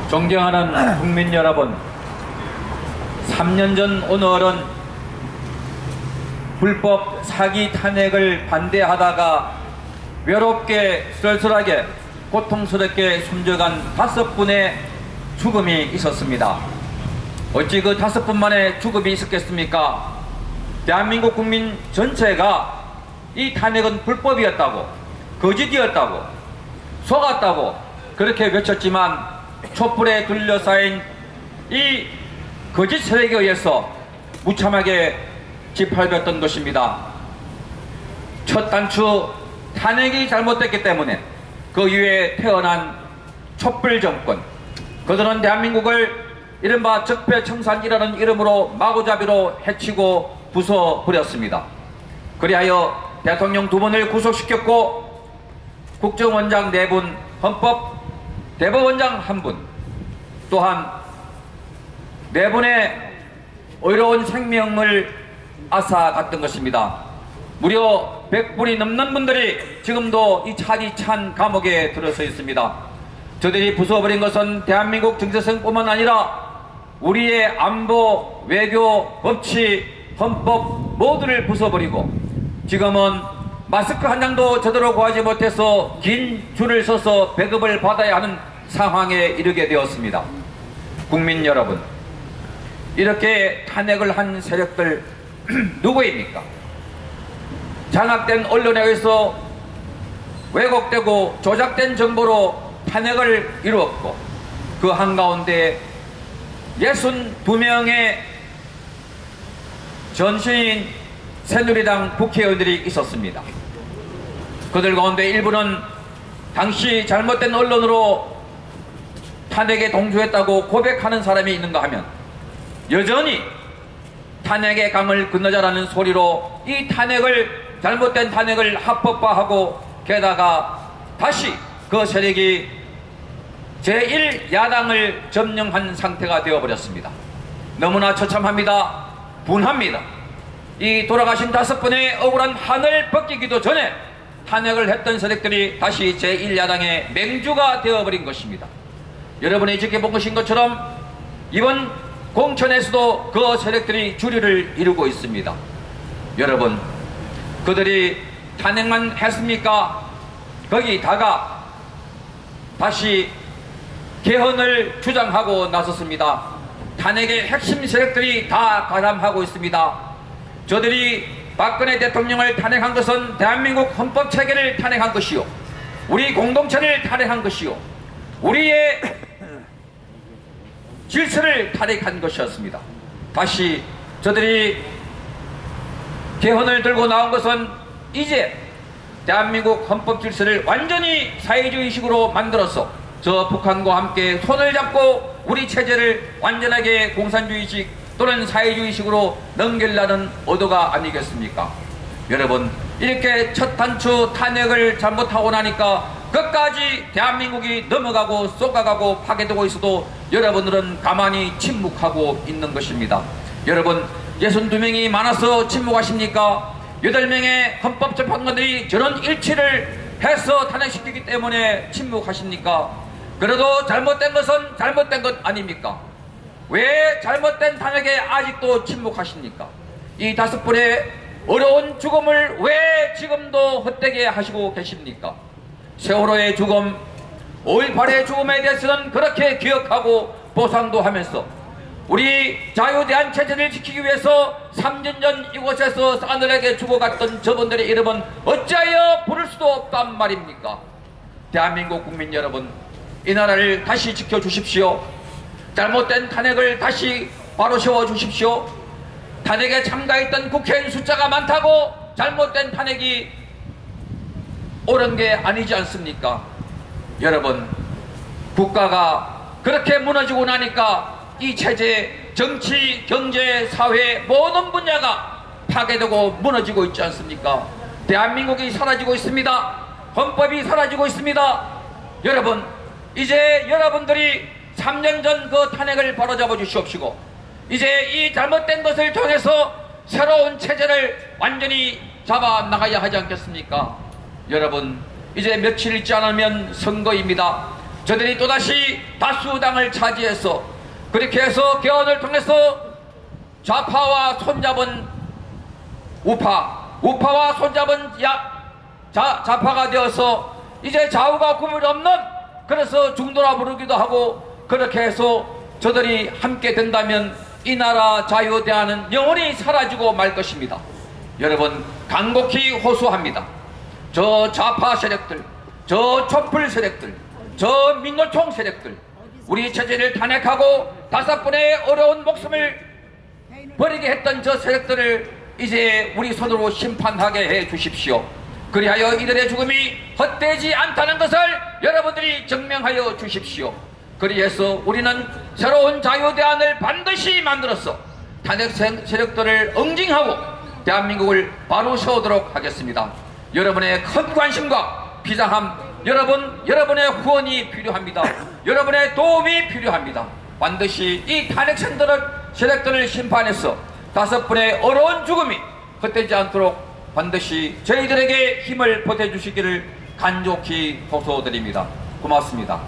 존경하는 국민 여러분, 3년 전 오늘은 불법 사기 탄핵을 반대하다가 외롭게 쓸쓸하게 고통스럽게 숨져간 5분의 죽음이 있었습니다. 어찌 그 5분만의 죽음이 있었겠습니까? 대한민국 국민 전체가 이 탄핵은 불법이었다고, 거짓이었다고, 속았다고 그렇게 외쳤지만 촛불에 둘러싸인 이 거짓 세력에 의해서 무참하게 짓밟혔던 것입니다. 첫 단추 탄핵이 잘못됐기 때문에 그 이후에 태어난 촛불 정권, 그들은 대한민국을 이른바 적폐청산이라는 이름으로 마구잡이로 해치고 부숴버렸습니다. 그리하여 대통령 2분을 구속시켰고 국정원장 4분, 헌법 대법원장 1분, 또한 4분의 의로운 생명을 앗아갔던 것입니다. 무려 100분이 넘는 분들이 지금도 이 차디찬 감옥에 들어서 있습니다. 저들이 부숴버린 것은 대한민국 정체성뿐만 아니라 우리의 안보, 외교, 법치, 헌법 모두를 부숴버리고 지금은 마스크 한 장도 제대로 구하지 못해서 긴 줄을 서서 배급을 받아야 하는 상황에 이르게 되었습니다. 국민 여러분, 이렇게 탄핵을 한 세력들 누구입니까? 장악된 언론에 의해서 왜곡되고 조작된 정보로 탄핵을 이루었고 그 한가운데 62명의 전신인 새누리당 국회의원들이 있었습니다. 그들 가운데 일부는 당시 잘못된 언론으로 탄핵에 동조했다고 고백하는 사람이 있는가 하면 여전히 탄핵의 강을 건너자라는 소리로 이 탄핵을, 잘못된 탄핵을 합법화하고 게다가 다시 그 세력이 제1야당을 점령한 상태가 되어버렸습니다. 너무나 처참합니다. 분합니다. 이 돌아가신 5분의 억울한 한을 벗기기도 전에 탄핵을 했던 세력들이 다시 제1야당의 맹주가 되어버린 것입니다. 여러분이 지켜본 것인 것처럼 이번 공천에서도 그 세력들이 주류를 이루고 있습니다. 여러분, 그들이 탄핵만 했습니까? 거기다가 다시 개헌을 주장하고 나섰습니다. 탄핵의 핵심 세력들이 다 가담하고 있습니다. 저들이 박근혜 대통령을 탄핵한 것은 대한민국 헌법체계를 탄핵한 것이요, 우리 공동체를 탄핵한 것이요, 우리의 질서를 탄핵한 것이었습니다. 다시 저들이 개헌을 들고 나온 것은 이제 대한민국 헌법 질서를 완전히 사회주의식으로 만들어서 저 북한과 함께 손을 잡고 우리 체제를 완전하게 공산주의식 또는 사회주의식으로 넘기려는 의도가 아니겠습니까? 여러분, 이렇게 첫 단추 탄핵을 잘못하고 나니까 끝까지 대한민국이 넘어가고 쏟아가고 파괴되고 있어도 여러분들은 가만히 침묵하고 있는 것입니다. 여러분, 62명이 많아서 침묵하십니까? 8명의 헌법재판관들이 저런 일치를 해서 탄핵시키기 때문에 침묵하십니까? 그래도 잘못된 것은 잘못된 것 아닙니까? 왜 잘못된 탄핵에 아직도 침묵하십니까? 이 5분의 어려운 죽음을 왜 지금도 헛되게 하시고 계십니까? 세월호의 죽음, 5.18의 죽음에 대해서는 그렇게 기억하고 보상도 하면서 우리 자유대한 체제를 지키기 위해서 3년 전 이곳에서 싸늘하게 죽어갔던 저분들의 이름은 어찌하여 부를 수도 없단 말입니까? 대한민국 국민 여러분, 이 나라를 다시 지켜주십시오. 잘못된 탄핵을 다시 바로 세워주십시오. 탄핵에 참가했던 국회의원 숫자가 많다고 잘못된 탄핵이 옳은 게 아니지 않습니까? 여러분, 국가가 그렇게 무너지고 나니까 이 체제, 정치, 경제, 사회 모든 분야가 파괴되고 무너지고 있지 않습니까? 대한민국이 사라지고 있습니다. 헌법이 사라지고 있습니다. 여러분, 이제 여러분들이 3년 전 그 탄핵을 바로잡아 주시옵시고 이제 이 잘못된 것을 통해서 새로운 체제를 완전히 잡아 나가야 하지 않겠습니까? 여러분, 이제 며칠 있지 않으면 선거입니다. 저들이 또다시 다수당을 차지해서 그렇게 해서 개헌을 통해서 좌파와 손잡은 우파와 손잡은 좌파가 되어서 이제 좌우가 구분이 없는, 그래서 중도라 부르기도 하고, 그렇게 해서 저들이 함께 된다면 이 나라 자유대안은 영원히 사라지고 말 것입니다. 여러분, 간곡히 호소합니다. 저 좌파 세력들, 저 촛불 세력들, 저 민노총 세력들, 우리 체제를 탄핵하고 5분의 어려운 목숨을 버리게 했던 저 세력들을 이제 우리 손으로 심판하게 해 주십시오. 그리하여 이들의 죽음이 헛되지 않다는 것을 여러분들이 증명하여 주십시오. 그리해서 우리는 새로운 자유대안을 반드시 만들어서 탄핵 세력들을 응징하고 대한민국을 바로 세우도록 하겠습니다. 여러분의 큰 관심과 비장함, 여러분의 후원이 필요합니다. 여러분의 도움이 필요합니다. 반드시 이 탄핵 세력들을 심판해서 5분의 어려운 죽음이 헛되지 않도록 반드시 저희들에게 힘을 보태주시기를 간곡히 호소드립니다. 고맙습니다.